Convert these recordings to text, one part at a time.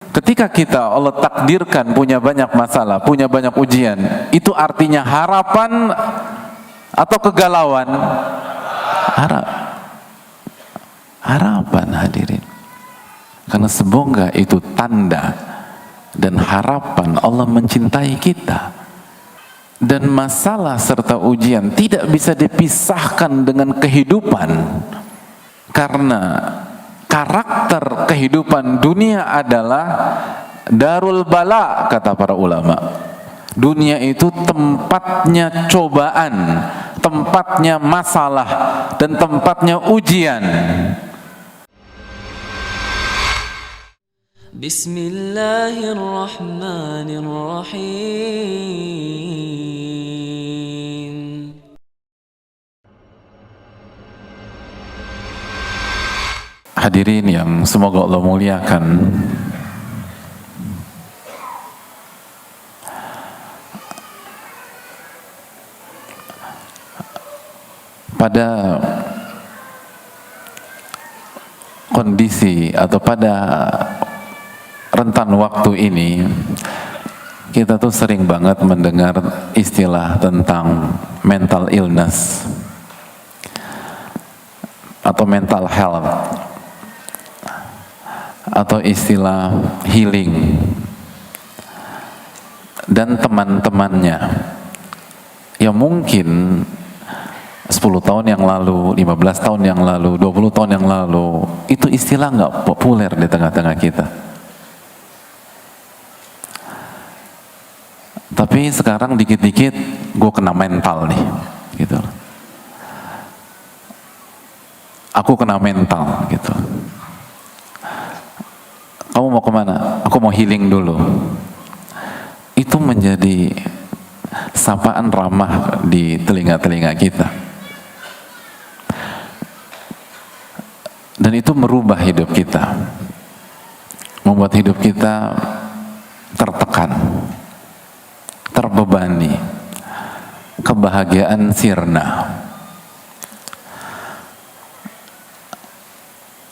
Ketika kita Allah takdirkan punya banyak masalah, punya banyak ujian, itu artinya harapan atau kegalauan? Harapan hadirin. Karena semoga itu tanda dan harapan Allah mencintai kita. Dan masalah serta ujian tidak bisa dipisahkan dengan kehidupan. Karena karakter kehidupan dunia adalah darul bala, kata para ulama. Dunia itu tempatnya cobaan, tempatnya masalah, dan tempatnya ujian. Bismillahirrahmanirrahim. Hadirin yang semoga Allah muliakan, pada kondisi atau pada rentan waktu ini kita tuh sering banget mendengar istilah tentang mental illness atau mental health atau istilah healing, dan teman-temannya yang mungkin 10 tahun yang lalu, 15 tahun yang lalu, 20 tahun yang lalu itu istilah nggak populer di tengah-tengah kita. Tapi sekarang dikit-dikit gue kena mental nih, gitu. Aku kena mental, gitu. Kamu mau kemana? Aku mau healing dulu. Itu menjadi sapaan ramah di telinga-telinga kita. Dan itu merubah hidup kita. Membuat hidup kita tertekan, terbebani, kebahagiaan sirna.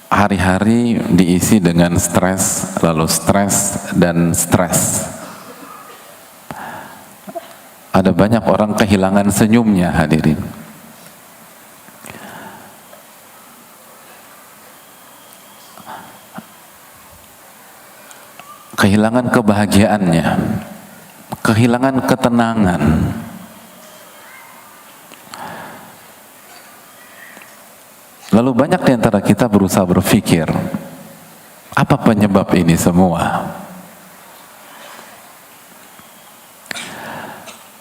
Hari-hari diisi dengan stres, lalu stres dan stres. Ada banyak orang kehilangan senyumnya, hadirin. Kehilangan kebahagiaannya, kehilangan ketenangan. Lalu banyak di antara kita berusaha berpikir, apa penyebab ini semua?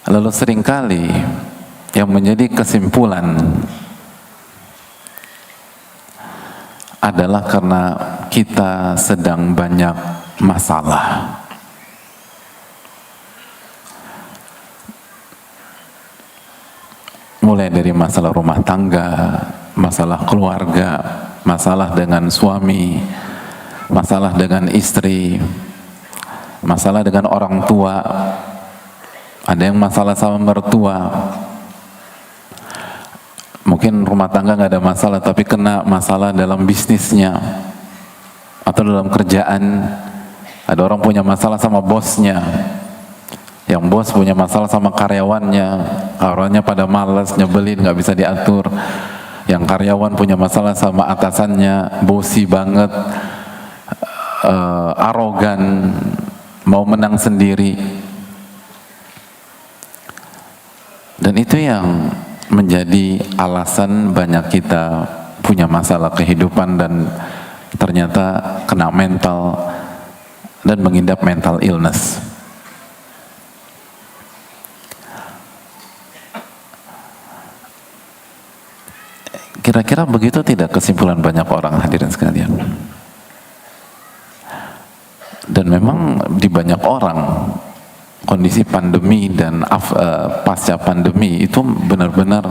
Lalu seringkali yang menjadi kesimpulan adalah karena kita sedang banyak masalah. Mulai dari masalah rumah tangga, masalah keluarga, masalah dengan suami, masalah dengan istri, masalah dengan orang tua, ada yang masalah sama mertua. Mungkin rumah tangga nggak ada masalah, tapi kena masalah dalam bisnisnya atau dalam kerjaan. Ada orang punya masalah sama bosnya, yang bos punya masalah sama karyawannya, karyawannya pada malas, nyebelin, nggak bisa diatur. Yang karyawan punya masalah sama atasannya, bosi banget, arogan, mau menang sendiri. Dan itu yang menjadi alasan banyak kita punya masalah kehidupan dan ternyata kena mental dan mengidap mental illness. Kira-kira begitu tidak kesimpulan banyak orang, hadirin sekalian? Dan memang di banyak orang kondisi pandemi dan pasca pandemi itu benar-benar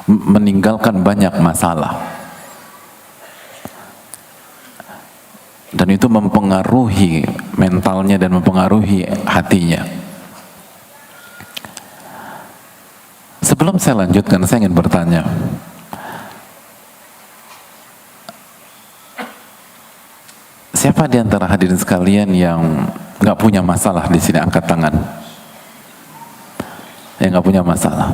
meninggalkan banyak masalah, dan itu mempengaruhi mentalnya dan mempengaruhi hatinya. Sebelum saya lanjutkan, saya ingin bertanya, Siapa di antara hadirin sekalian yang nggak punya masalah di sini, angkat tangan. Yang nggak punya masalah.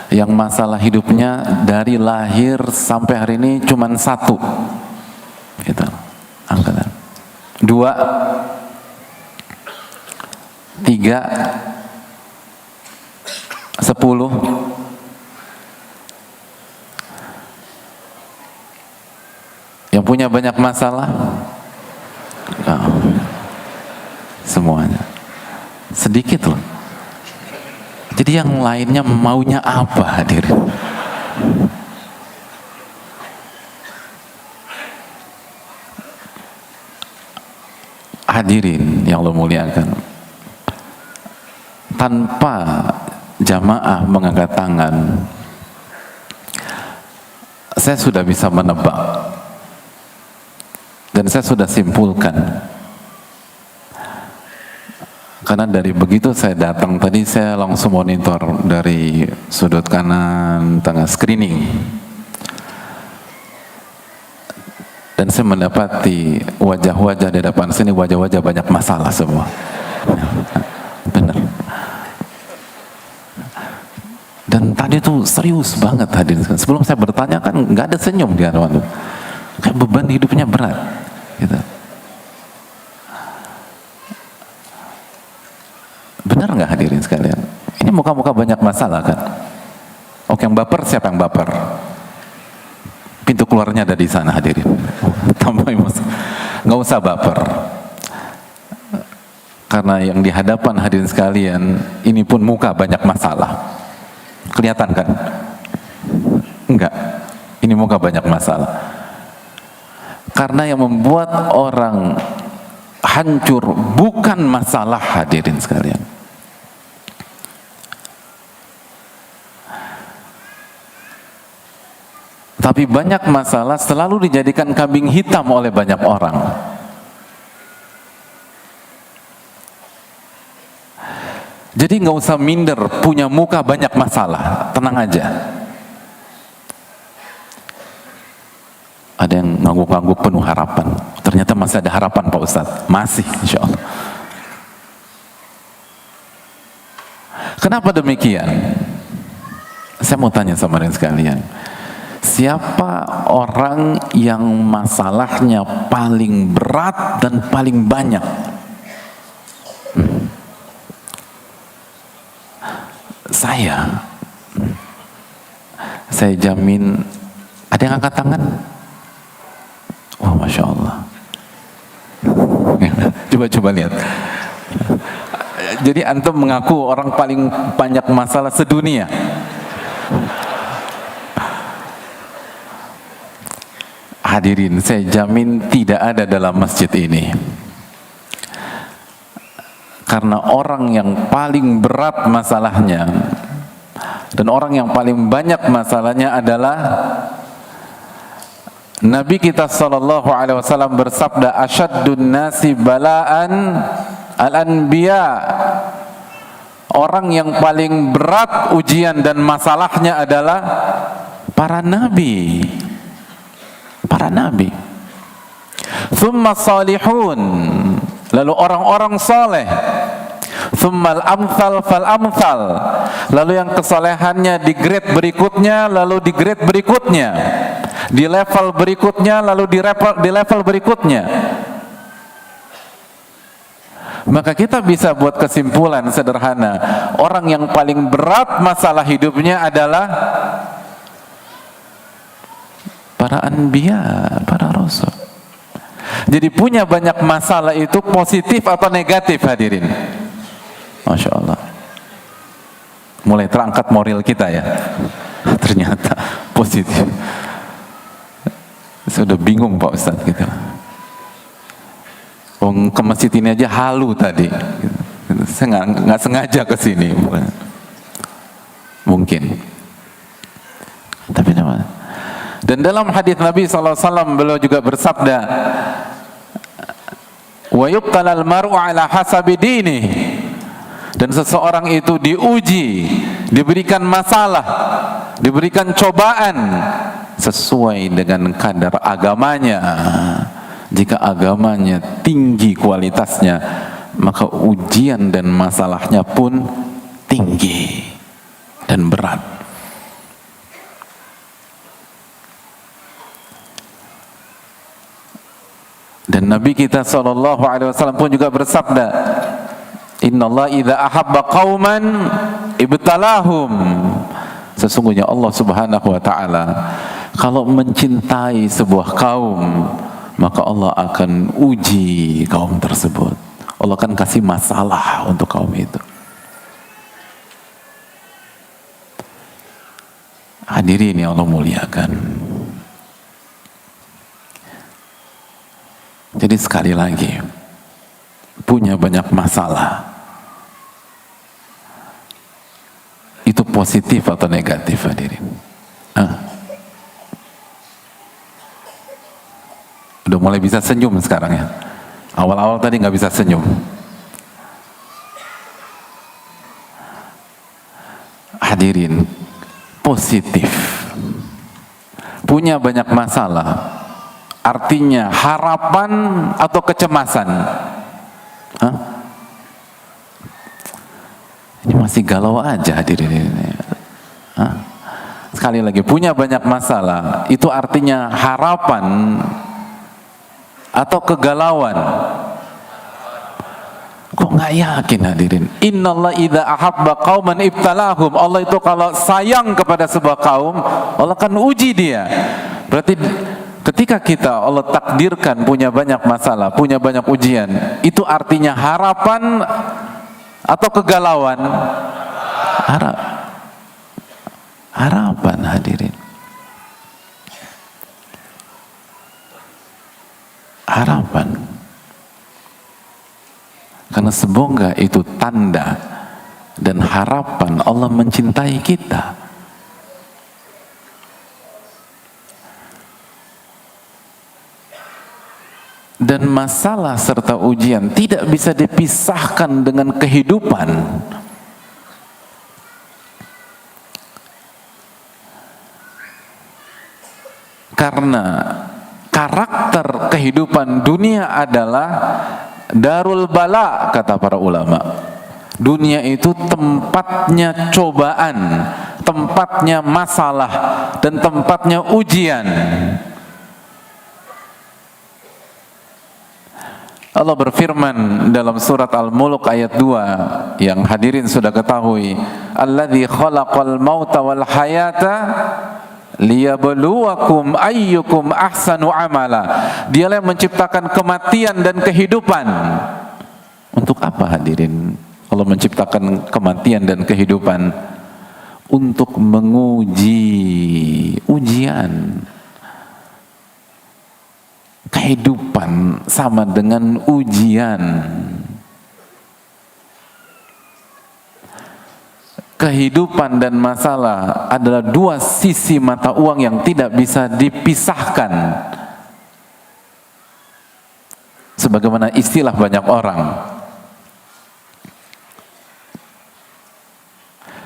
Yang masalah hidupnya dari lahir sampai hari ini cuman satu, gitu. Angkat tangan. 2, 3, 10. Yang punya banyak masalah? Oh, semuanya. Sedikit loh. Jadi yang lainnya maunya apa, hadirin? Hadirin yang Allah muliakan, tanpa jamaah mengangkat tangan, saya sudah bisa menebak dan saya sudah simpulkan. Karena dari begitu saya datang tadi, saya langsung monitor dari sudut kanan tengah screening, dan saya mendapati wajah-wajah di depan sini, wajah-wajah banyak masalah semua. Benar. Dan tadi tuh serius banget hadirin. Sebelum saya bertanya kan nggak ada senyum di hadapan itu. Kayak beban hidupnya berat, gitu. Benar nggak hadirin sekalian? Ini muka-muka banyak masalah kan? Oke, yang baper siapa yang baper? Pintu keluarnya ada di sana hadirin. Tambah emosi. Nggak usah baper. Karena yang di hadapan hadirin sekalian, ini pun muka banyak masalah. Kelihatan kan? Enggak. Ini muka banyak masalah. Karena yang membuat orang hancur bukan masalah hadirin sekalian. Tapi banyak masalah selalu dijadikan kambing hitam oleh banyak orang. Jadi nggak usah minder punya muka banyak masalah, tenang aja. Ada yang ngangguk-ngangguk penuh harapan. Ternyata masih ada harapan Pak Ustadz. Masih, insya Allah. Kenapa demikian? Saya mau tanya sama kalian sekalian. Siapa orang yang masalahnya paling berat dan paling banyak? Saya jamin. Ada yang angkat tangan? Wah, Masya Allah. Coba lihat. Jadi antum mengaku orang paling banyak masalah sedunia. Hadirin, saya jamin tidak ada dalam masjid ini. Karena orang yang paling berat masalahnya dan orang yang paling banyak masalahnya adalah Nabi kita sallallahu alaihi wasallam bersabda, asyaddun nasi bala'an al-anbiya. Orang yang paling berat ujian dan masalahnya adalah para nabi. Para nabi. Thumma salihun, lalu orang-orang saleh. Thummal amthal fal amthal, lalu yang kesalehannya di grade berikutnya, lalu di grade berikutnya, di level berikutnya, lalu di level berikutnya. Maka kita bisa buat kesimpulan sederhana, orang yang paling berat masalah hidupnya adalah para anbiya, para rasul. Jadi punya banyak masalah itu positif atau negatif hadirin? Masya Allah. Mulai terangkat moral kita ya. Ternyata positif. Sudah bingung Pak Ustadz gitu. Ke masjid ini aja halu tadi. Saya nggak sengaja ke sini. Mungkin. Tapi apa? Dan dalam hadis Nabi SAW beliau juga bersabda, wa yubtalal mar'u ala hasabi dini. Dan seseorang itu diuji, diberikan masalah, diberikan cobaan sesuai dengan kadar agamanya, Jika agamanya tinggi kualitasnya, maka ujian dan masalahnya pun tinggi dan berat. Dan Nabi kita SAW pun juga bersabda, Innallaha idza ahabba qauman ibtalahum. Sesungguhnya Allah Subhanahu wa taala kalau mencintai sebuah kaum, maka Allah akan uji kaum tersebut. Allah akan kasih masalah untuk kaum itu. Hadirin yang Allah muliakan. Jadi sekali lagi, punya banyak masalah, itu positif atau negatif, hadirin? Udah mulai bisa senyum sekarang ya. Awal-awal tadi nggak bisa senyum. Hadirin, positif. Punya banyak masalah, artinya harapan atau kecemasan? Ini masih galau aja, hadirin. Sekali lagi, punya banyak masalah, itu artinya harapan atau kegalauan? Kok nggak yakin, hadirin? Innallaha idza ahabba qauman ibtalahum. Allah itu kalau sayang kepada sebuah kaum, Allah akan uji dia. Berarti ketika kita Allah takdirkan punya banyak masalah, punya banyak ujian, itu artinya harapan atau kegalauan? Harapan, hadirin. Harapan. Karena semoga itu tanda dan harapan Allah mencintai kita. Dan masalah serta ujian tidak bisa dipisahkan dengan kehidupan. Karena karakter kehidupan dunia adalah darul bala, kata para ulama. Dunia itu tempatnya cobaan, tempatnya masalah, dan tempatnya ujian. Allah berfirman dalam surat Al-Mulk ayat 2 yang hadirin sudah ketahui, Alladzi khalaqal mauta wal hayata liyabluwakum ayyukum ahsanu amala. Dialah yang menciptakan kematian dan kehidupan. Untuk apa, hadirin? Allah menciptakan kematian dan kehidupan untuk menguji, ujian. Kehidupan sama dengan ujian. Kehidupan dan masalah adalah dua sisi mata uang yang tidak bisa dipisahkan. Sebagaimana istilah banyak orang.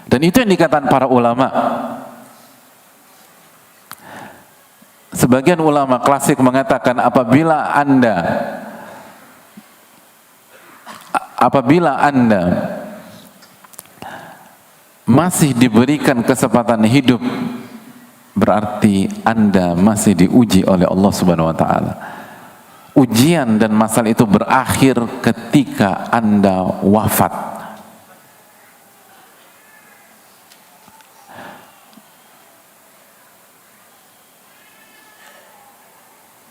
Dan itu yang dikatakan para ulama. Sebagian ulama klasik mengatakan apabila Anda masih diberikan kesempatan hidup, berarti Anda masih diuji oleh Allah Subhanahu wa taala. Ujian dan masalah itu berakhir ketika Anda wafat.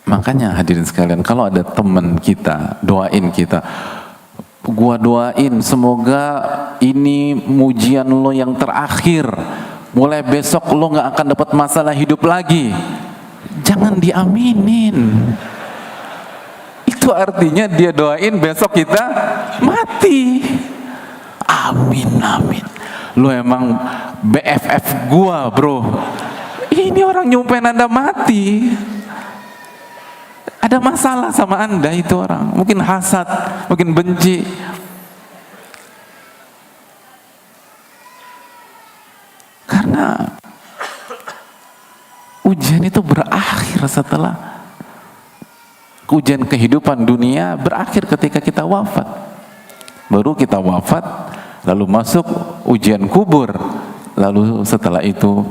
Makanya hadirin sekalian, kalau ada teman kita, doain kita. Gua doain semoga ini ujian lo yang terakhir. Mulai besok lo gak akan dapat masalah hidup lagi. Jangan diaminin. Itu artinya dia doain besok kita mati. Amin, amin. Lo emang BFF gua, bro. Ini orang nyumpain Anda mati. Ada masalah sama Anda itu orang. Mungkin hasad, mungkin benci. Karena ujian itu berakhir setelah ujian kehidupan dunia berakhir ketika kita wafat. Baru kita wafat, lalu masuk ujian kubur, lalu setelah itu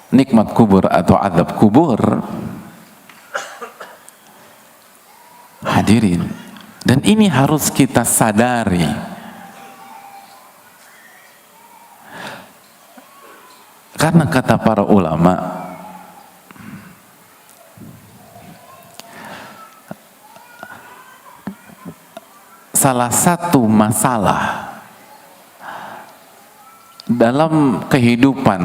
nikmat kubur atau azab kubur. Hadirin, dan ini harus kita sadari. Karena kata para ulama, salah satu masalah dalam kehidupan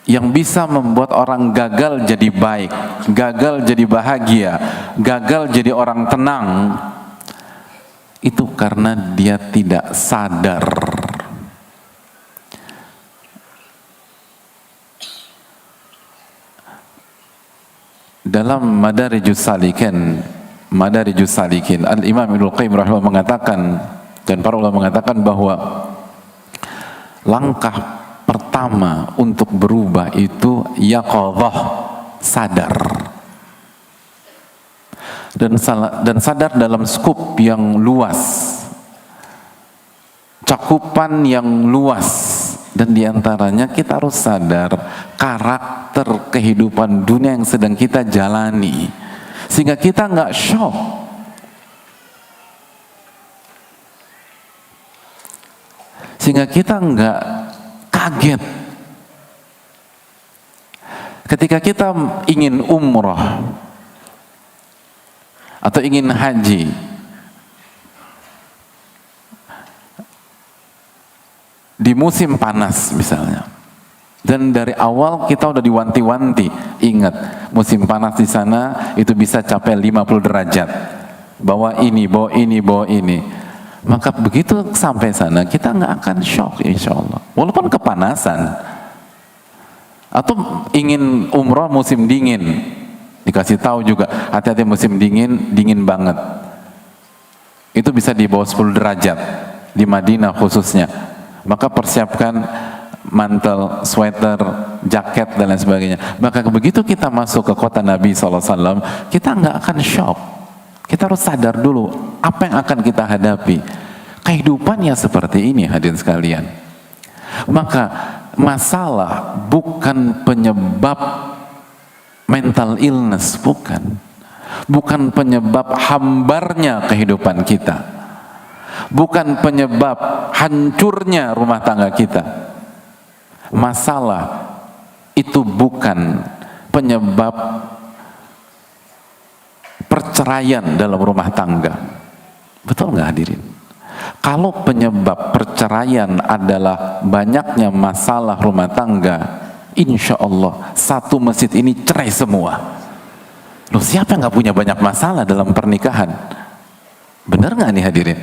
yang bisa membuat orang gagal jadi baik, gagal jadi bahagia, gagal jadi orang tenang, itu karena dia tidak sadar dalam Madarijus Salikin, Al-Imam Ibnu Qayyim rahimahullah mengatakan, dan para ulama mengatakan bahwa langkah pertama untuk berubah itu yaqadhah, sadar, dan sadar dalam skup yang luas, cakupan yang luas, dan diantaranya kita harus sadar karakter kehidupan dunia yang sedang kita jalani, sehingga kita nggak shock, sehingga kita nggak kaget ketika kita ingin umroh atau ingin haji, di musim panas misalnya, dan dari awal kita udah diwanti-wanti, ingat musim panas di sana itu bisa capai 50 derajat, bawa ini, bawa ini, bawa ini. Maka begitu sampai sana kita nggak akan shock, insya Allah, walaupun kepanasan. Atau ingin umroh musim dingin, dikasih tahu juga hati-hati musim dingin, dingin banget, itu bisa di bawah 10 derajat di Madinah khususnya. Maka persiapkan mantel, sweater, jaket dan lain sebagainya. Maka begitu kita masuk ke kota Nabi SAW, kita nggak akan shock. Kita harus sadar dulu apa yang akan kita hadapi. Kehidupannya seperti ini, hadirin sekalian. Maka masalah bukan penyebab mental illness, bukan penyebab hambarnya kehidupan kita, bukan penyebab hancurnya rumah tangga kita. Masalah itu bukan penyebab perceraian dalam rumah tangga. Betul nggak hadirin? Kalau penyebab perceraian adalah banyaknya masalah rumah tangga, insya Allah satu masjid ini cerai semua. Loh, siapa yang nggak punya banyak masalah dalam pernikahan? Benar nggak nih hadirin?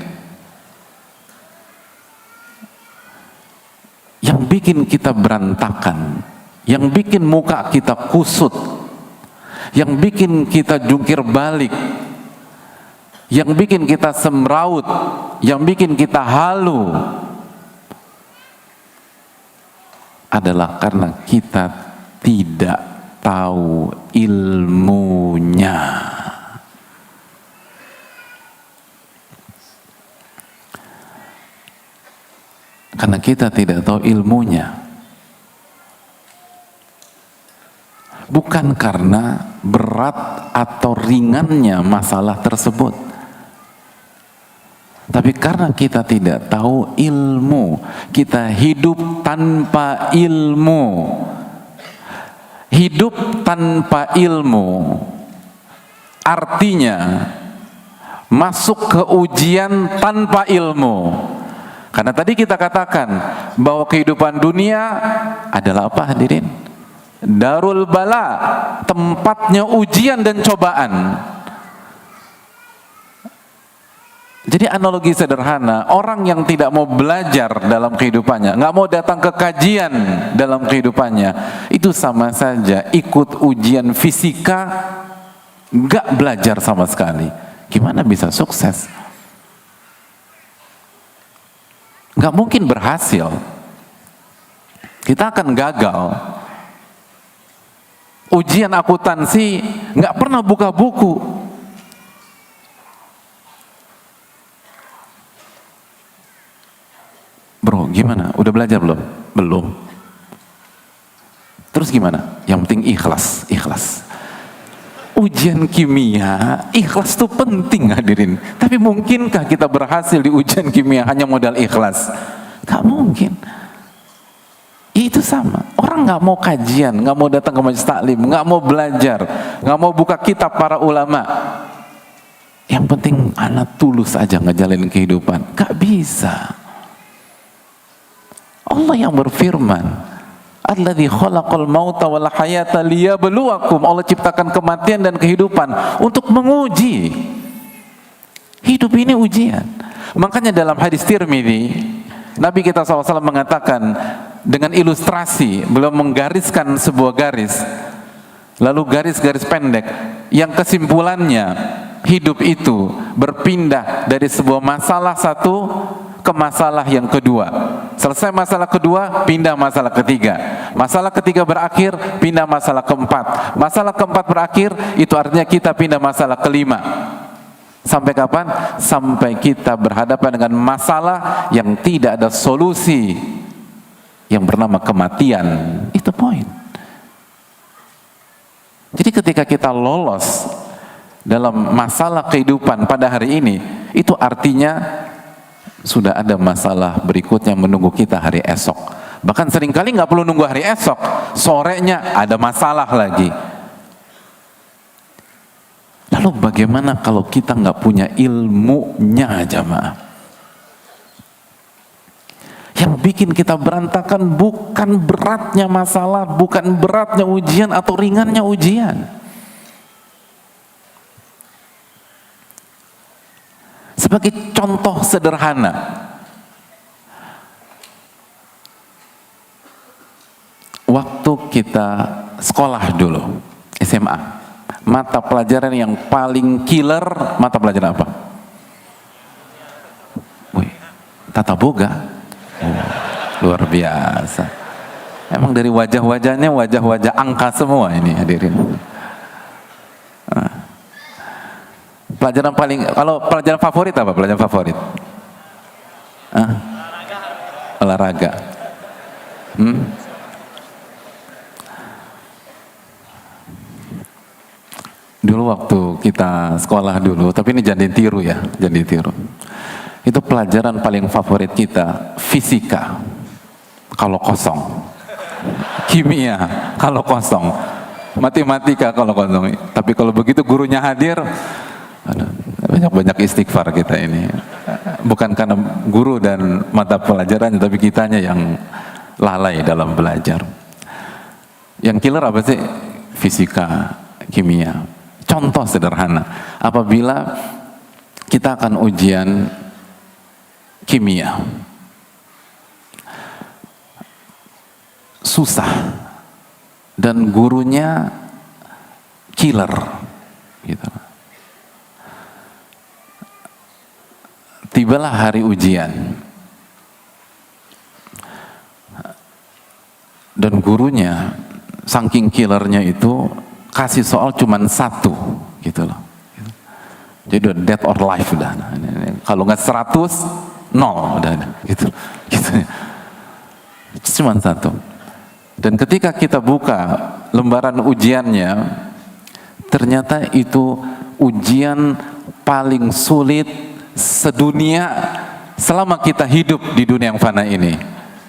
Yang bikin kita berantakan, yang bikin muka kita kusut, yang bikin kita jungkir balik, yang bikin kita semraut, yang bikin kita halu, adalah karena kita tidak tahu ilmunya. Karena kita tidak tahu ilmunya. Bukan karena berat atau ringannya masalah tersebut, tapi karena kita tidak tahu ilmu. Kita hidup tanpa ilmu. Hidup tanpa ilmu artinya masuk ke ujian tanpa ilmu. Karena tadi kita katakan bahwa kehidupan dunia adalah apa hadirin? Darul bala, tempatnya ujian dan cobaan. Jadi analogi sederhana, orang yang tidak mau belajar dalam kehidupannya, nggak mau datang ke kajian dalam kehidupannya, itu sama saja ikut ujian fisika, nggak belajar sama sekali. Gimana bisa sukses? Nggak mungkin berhasil. Kita akan gagal. Ujian akuntansi nggak pernah buka buku. Bro, gimana? Udah belajar belum? Belum. Terus gimana? Yang penting ikhlas, ikhlas. Ujian kimia, ikhlas itu penting hadirin. Tapi mungkinkah kita berhasil di ujian kimia hanya modal ikhlas? Gak mungkin. Itu sama. Orang nggak mau kajian, nggak mau datang ke majelis taklim, nggak mau belajar, nggak mau buka kitab para ulama. Yang penting anak tulus aja ngejalanin kehidupan. Gak bisa. Allah yang berfirman, Alladzi khalaqal mauta wal hayata liyabluwakum. Allah ciptakan kematian dan kehidupan untuk menguji. Hidup ini ujian. Makanya dalam hadis Tirmidzi, Nabi kita SAW mengatakan dengan ilustrasi, beliau menggariskan sebuah garis, lalu garis-garis pendek yang kesimpulannya hidup itu berpindah dari sebuah masalah satu ke masalah yang kedua. Selesai masalah kedua, pindah masalah ketiga. Masalah ketiga berakhir, pindah masalah keempat. Masalah keempat berakhir, itu artinya kita pindah masalah kelima. Sampai kapan? Sampai kita berhadapan dengan masalah yang tidak ada solusi, yang bernama kematian. Itu poin. Jadi ketika kita lolos dalam masalah kehidupan pada hari ini, itu artinya sudah ada masalah berikutnya menunggu kita hari esok. Bahkan seringkali nggak perlu nunggu hari esok, sorenya ada masalah lagi. Lalu bagaimana kalau kita nggak punya ilmunya, jamaah? Yang bikin kita berantakan bukan beratnya masalah, bukan beratnya ujian atau ringannya ujian. Sebagai contoh sederhana, waktu kita sekolah dulu, SMA, mata pelajaran yang paling killer, mata pelajaran apa? Wih, tata boga. Luar biasa. Emang dari wajah-wajahnya wajah-wajah angka semua ini hadirin. Pelajaran paling, kalau pelajaran favorit apa? Pelajaran favorit? Olahraga. Dulu waktu kita sekolah dulu, tapi ini jangan ditiru ya, jangan ditiru. Itu pelajaran paling favorit kita, fisika. Kalau kosong. Kimia kalau kosong. Matematika kalau kosong. Tapi kalau begitu gurunya hadir, banyak-banyak istighfar kita ini. Bukan karena guru dan mata pelajarannya, tapi kitanya yang lalai dalam belajar. Yang killer apa sih? Fisika, kimia. Contoh sederhana, apabila kita akan ujian kimia, susah dan gurunya killer gitu. Tibalah hari ujian dan gurunya saking killernya itu kasih soal cuman satu gitu loh. Jadi udah dead or life udah. Kalau nggak 100, 0 udah gitu. Cuman satu. Dan ketika kita buka lembaran ujiannya, ternyata itu ujian paling sulit sedunia selama kita hidup di dunia yang fana ini.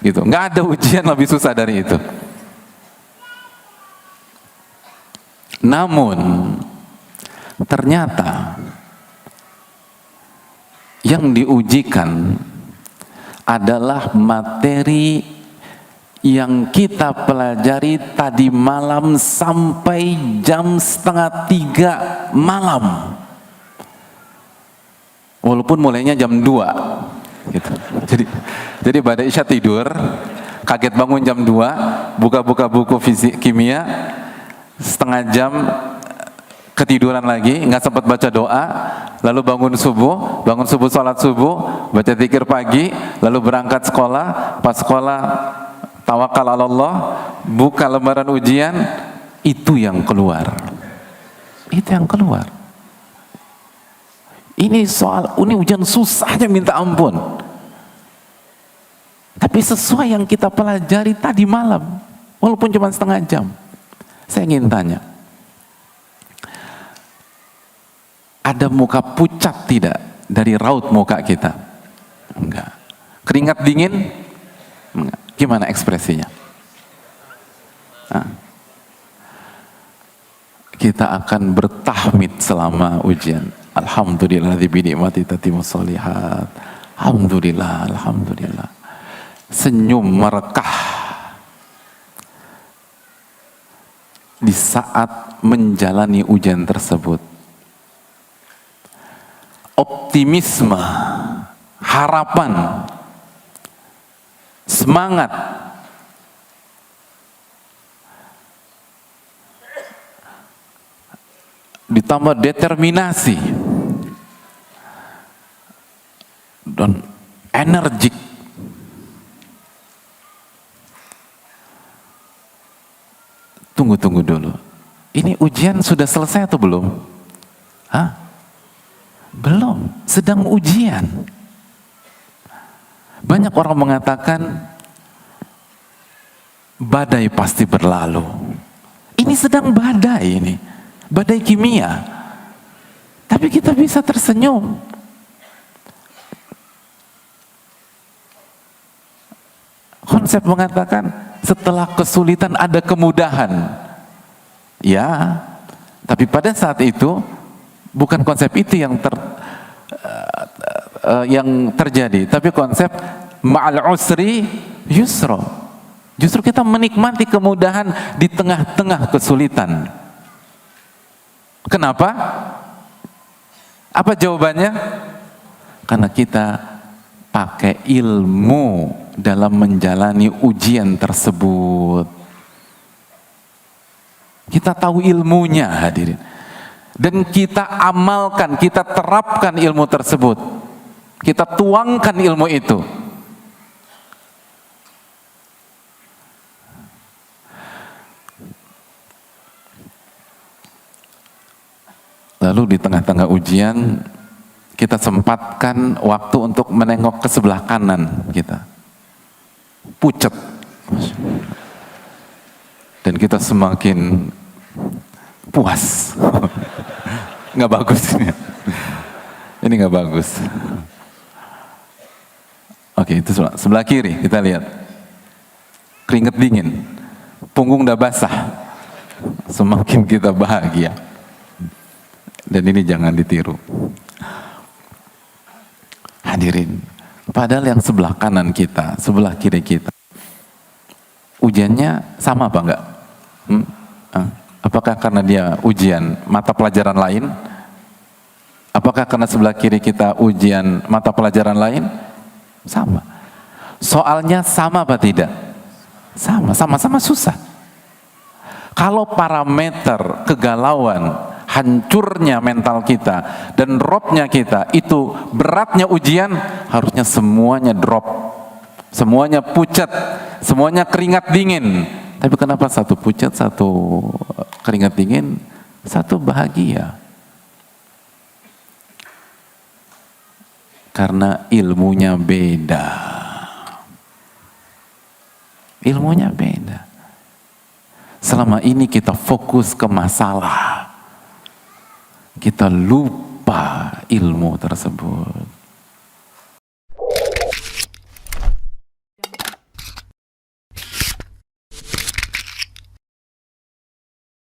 Gitu. Nggak ada ujian lebih susah dari itu. Namun ternyata yang diujikan adalah materi yang kita pelajari tadi malam sampai jam 2:30 malam. Walaupun mulainya jam 2 gitu. Jadi pada isya tidur, kaget bangun jam 2, buka-buka buku fisik kimia, setengah jam ketiduran lagi, nggak sempat baca doa, lalu bangun subuh sholat subuh, baca zikir pagi, lalu berangkat sekolah, pas sekolah tawakal ala Allah, buka lembaran ujian, itu yang keluar. Itu yang keluar. Ini ujian susahnya minta ampun. Tapi sesuai yang kita pelajari tadi malam, walaupun cuma setengah jam. Saya ingin tanya, ada muka pucat tidak dari raut muka kita? Enggak. Keringat dingin? Enggak. Gimana ekspresinya? Nah. Kita akan bertahmid selama ujian. Alhamdulillah bi ni'mati tatimmus sholihat. Alhamdulillah, alhamdulillah. Senyum merekah di saat menjalani ujian tersebut. Optimisme, harapan, semangat, ditambah determinasi dan energik. Tunggu dulu. Ini ujian sudah selesai atau belum? Hah? Belum, sedang ujian. Banyak orang mengatakan badai pasti berlalu. Ini sedang badai ini. Badai kimia. Tapi kita bisa tersenyum. Konsep mengatakan setelah kesulitan ada kemudahan. Ya, tapi pada saat itu bukan konsep itu yang terjadi, tapi konsep ma'al usri yusra. Justru kita menikmati kemudahan di tengah-tengah kesulitan. Kenapa? Apa jawabannya? Karena kita pakai ilmu dalam menjalani ujian tersebut. Kita tahu ilmunya, hadirin. Dan kita amalkan, kita terapkan ilmu tersebut. Kita tuangkan ilmu itu. Lalu di tengah-tengah ujian, kita sempatkan waktu untuk menengok ke sebelah kanan kita. Pucet. Dan kita semakin puas. Nggak bagus ini. Ini nggak bagus. Oke, itu sebelah kiri kita lihat. Keringet dingin. Punggung udah basah. Semakin kita bahagia. Dan ini jangan ditiru. Hadirin, padahal yang sebelah kanan kita, sebelah kiri kita, ujiannya sama apa enggak? Apakah karena dia ujian mata pelajaran lain? Apakah karena sebelah kiri kita ujian mata pelajaran lain? Sama. Soalnya sama apa tidak? Sama, sama-sama susah. Kalau parameter kegalauan, hancurnya mental kita dan dropnya kita itu beratnya ujian, harusnya semuanya drop, semuanya pucat, semuanya keringat dingin. Tapi kenapa satu pucat, satu keringat dingin, satu bahagia? Karena ilmunya beda. Ilmunya beda. Selama ini kita fokus ke masalah, kita lupa ilmu tersebut.